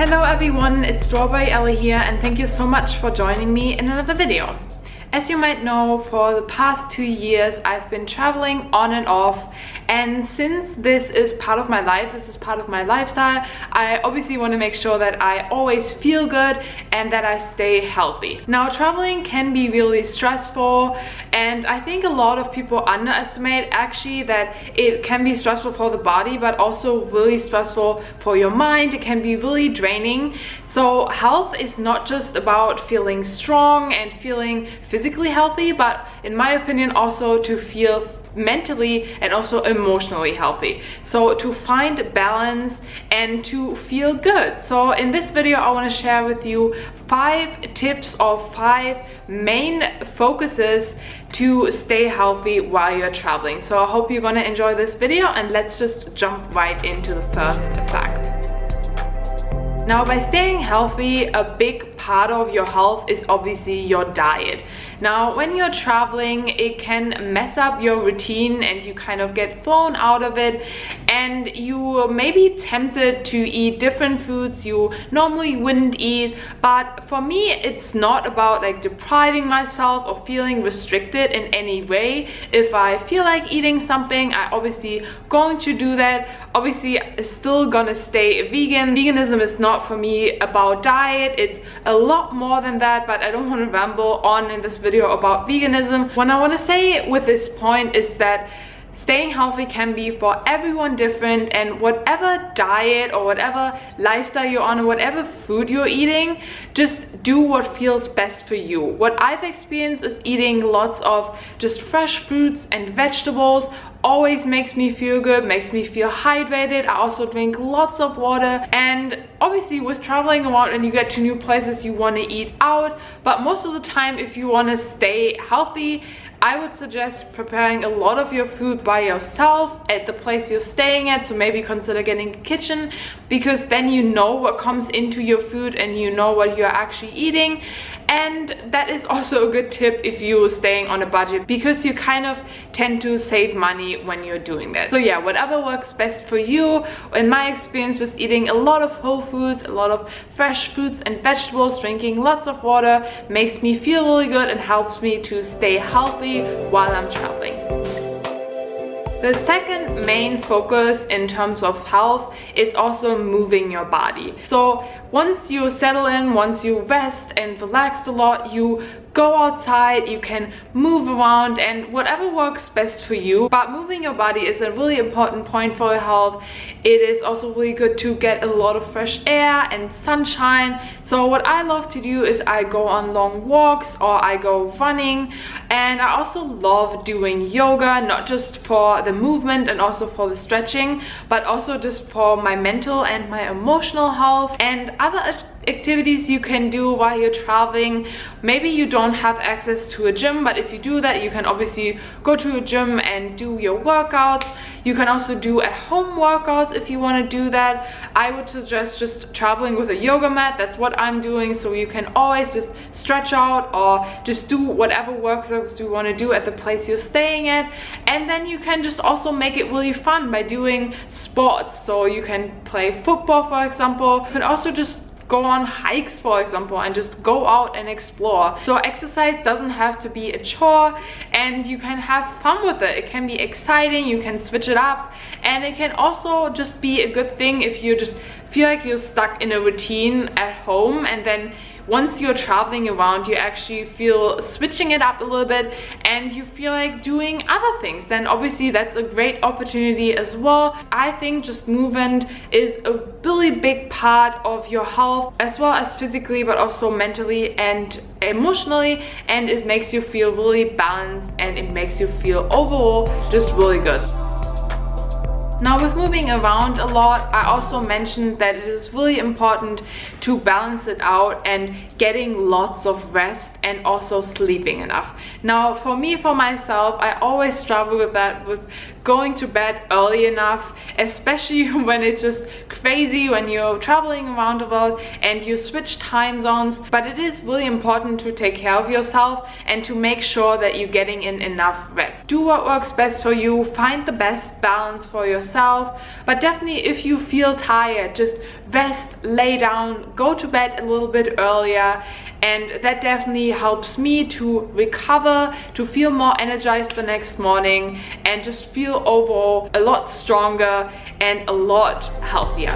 Hello everyone, it's strawberryelli here and thank you so much for joining me in another video. As you might know, for the past 2 years I've been traveling on and off, and since this is part of my life, this is part of my lifestyle, I obviously want to make sure that I always feel good and that I stay healthy. Now, traveling can be really stressful, and I think a lot of people underestimate actually that it can be stressful for the body but also really stressful for your mind. It can be really draining. So health is not just about feeling strong and feeling physically healthy, but in my opinion also to feel mentally and also emotionally healthy. So to find balance and to feel good. So in this video I want to share with you 5 tips or 5 main focuses to stay healthy while you're traveling. So I hope you're gonna enjoy this video, and let's just jump right into the first fact. Now, by staying healthy, a big part of your health is obviously your diet. Now, when you're traveling, it can mess up your routine and you kind of get thrown out of it, and you may be tempted to eat different foods you normally wouldn't eat. But for me, it's not about like depriving myself or feeling restricted in any way. If I feel like eating something, I obviously going to do that. Obviously, it's still gonna stay vegan. Veganism is not for me about diet, it's a lot more than that, but I don't want to ramble on in this video about veganism. What I want to say with this point is that staying healthy can be for everyone different, and whatever diet or whatever lifestyle you're on or whatever food you're eating, just do what feels best for you. What I've experienced is eating lots of just fresh fruits and vegetables always makes me feel good, makes me feel hydrated. I also drink lots of water, and obviously with traveling around and you get to new places, you want to eat out, but most of the time if you want to stay healthy, I would suggest preparing a lot of your food by yourself at the place you're staying at. So maybe consider getting a kitchen, because then you know what comes into your food and you know what you're actually eating. And that is also a good tip if you're staying on a budget, because you kind of tend to save money when you're doing that. So yeah, whatever works best for you. In my experience, just eating a lot of whole foods, a lot of fresh fruits and vegetables, drinking lots of water makes me feel really good and helps me to stay healthy while I'm traveling. The second main focus in terms of health is also moving your body. So once you settle in, once you rest and relax a lot, you go outside, you can move around and whatever works best for you. But moving your body is a really important point for your health. It is also really good to get a lot of fresh air and sunshine. So what I love to do is I go on long walks or I go running, and I also love doing yoga, not just for the movement and also for the stretching, but also just for my mental and my emotional health and other activities you can do while you're traveling. Maybe you don't have access to a gym, but if you do that, you can obviously go to a gym and do your workouts. You can also do at-home workouts if you want to do that. I would suggest just traveling with a yoga mat. That's what I'm doing, so you can always just stretch out or just do whatever workouts you want to do at the place you're staying at. And then you can just also make it really fun by doing sports. So you can play football, for example. You can also just go on hikes, for example, and just go out and explore. So exercise doesn't have to be a chore, and you can have fun with it. It can be exciting, you can switch it up, and it can also just be a good thing if you just feel like you're stuck in a routine at home, and then once you're traveling around, you actually feel switching it up a little bit and you feel like doing other things. Then obviously that's a great opportunity as well. I think just movement is a really big part of your health, as well as physically, but also mentally and emotionally, and it makes you feel really balanced and it makes you feel overall just really good. Now, with moving around a lot, I also mentioned that it is really important to balance it out and getting lots of rest and also sleeping enough. Now, for me, for myself, I always struggle with that, with going to bed early enough, especially when it's just crazy when you're traveling around the world and you switch time zones. But it is really important to take care of yourself and to make sure that you're getting in enough rest. Do what works best for you, find the best balance for yourself, but definitely if you feel tired, just rest, lay down, go to bed a little bit earlier, and that definitely helps me to recover, to feel more energized the next morning, and just feel overall a lot stronger and a lot healthier.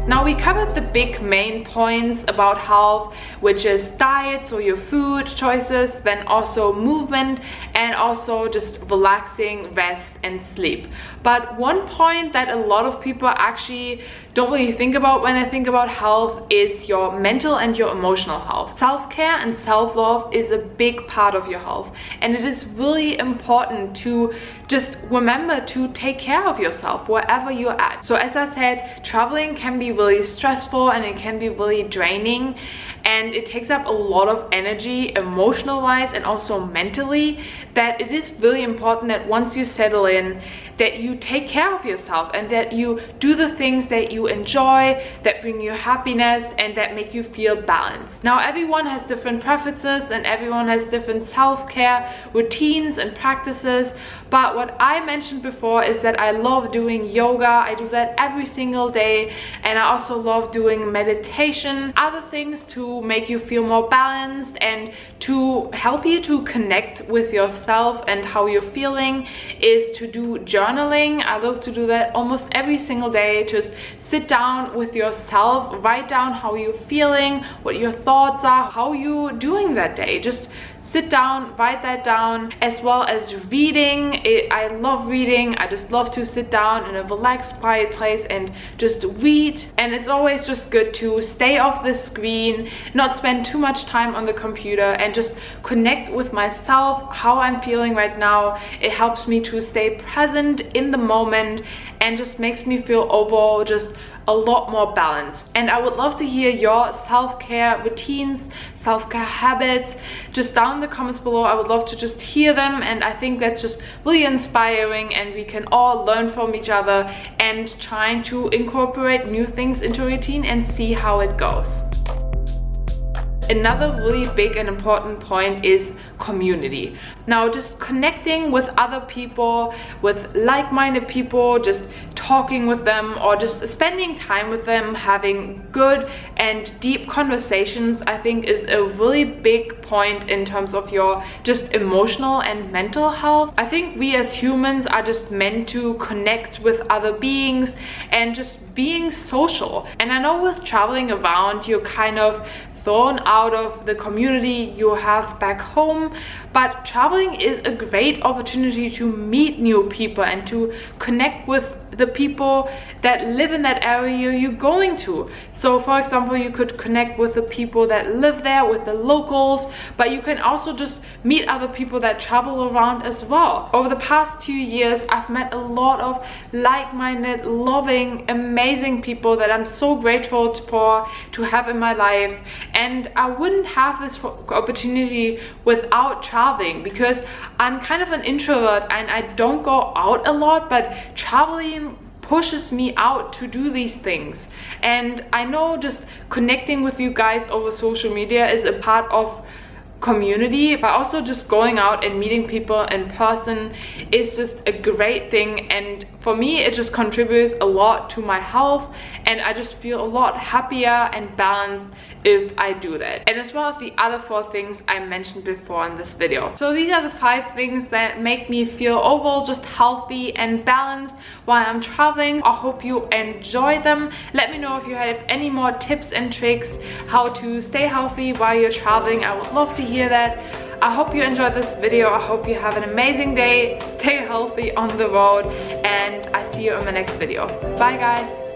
Now we covered the big main points about health, which is diet, so your food choices, then also movement, and also just relaxing, rest and sleep. But one point that a lot of people actually don't really think about when they think about health is your mental and your emotional health. Self-care and self-love is a big part of your health, and it is really important to just remember to take care of yourself wherever you're at. So as I said, traveling can be really stressful and it can be really draining, and it takes up a lot of energy emotional wise and also mentally, that it is really important that once you settle in, that you take care of yourself and that you do the things that you enjoy, that bring you happiness and that make you feel balanced. Now everyone has different preferences and everyone has different self-care routines and practices, but what I mentioned before is that I love doing yoga. I do that every single day, and I also love doing meditation, other things to make you feel more balanced and to help you to connect with yourself and how you're feeling is to do journaling. I love to do that almost every single day. Just sit down with yourself, write down how you're feeling, what your thoughts are, how you're doing that day. Just sit down, write that down, as well as reading. I love reading. I just love to sit down in a relaxed, quiet place and just read. And it's always just good to stay off the screen, not spend too much time on the computer, and just connect with myself, how I'm feeling right now. It helps me to stay present in the moment and just makes me feel overall just a lot more balanced. And I would love to hear your self-care routines, self-care habits, just down in the comments below. I would love to just hear them, and I think that's just really inspiring, and we can all learn from each other and trying to incorporate new things into a routine and see how it goes. Another really big and important point is community. Now just connecting with other people, with like-minded people, just talking with them or just spending time with them, having good and deep conversations, I think is a really big point in terms of your just emotional and mental health. I think we as humans are just meant to connect with other beings and just being social. And I know with traveling around, you're kind of thrown out of the community you have back home, but traveling is a great opportunity to meet new people and to connect with the people that live in that area you're going to. So for example, you could connect with the people that live there, with the locals, but you can also just meet other people that travel around as well. Over the past 2 years, I've met a lot of like-minded, loving, amazing people that I'm so grateful for to have in my life. And I wouldn't have this opportunity without traveling, because I'm kind of an introvert and I don't go out a lot, but traveling pushes me out to do these things. And I know just connecting with you guys over social media is a part of community, but also just going out and meeting people in person is just a great thing. And for me, it just contributes a lot to my health, and I just feel a lot happier and balanced if I do that. And as well as the other 4 things I mentioned before in this video. So these are the 5 things that make me feel overall just healthy and balanced while I'm traveling. I hope you enjoy them. Let me know if you have any more tips and tricks how to stay healthy while you're traveling. I would love to hear that. I hope you enjoyed this video. I hope you have an amazing day. Stay healthy on the road, and I see you in my next video. Bye guys.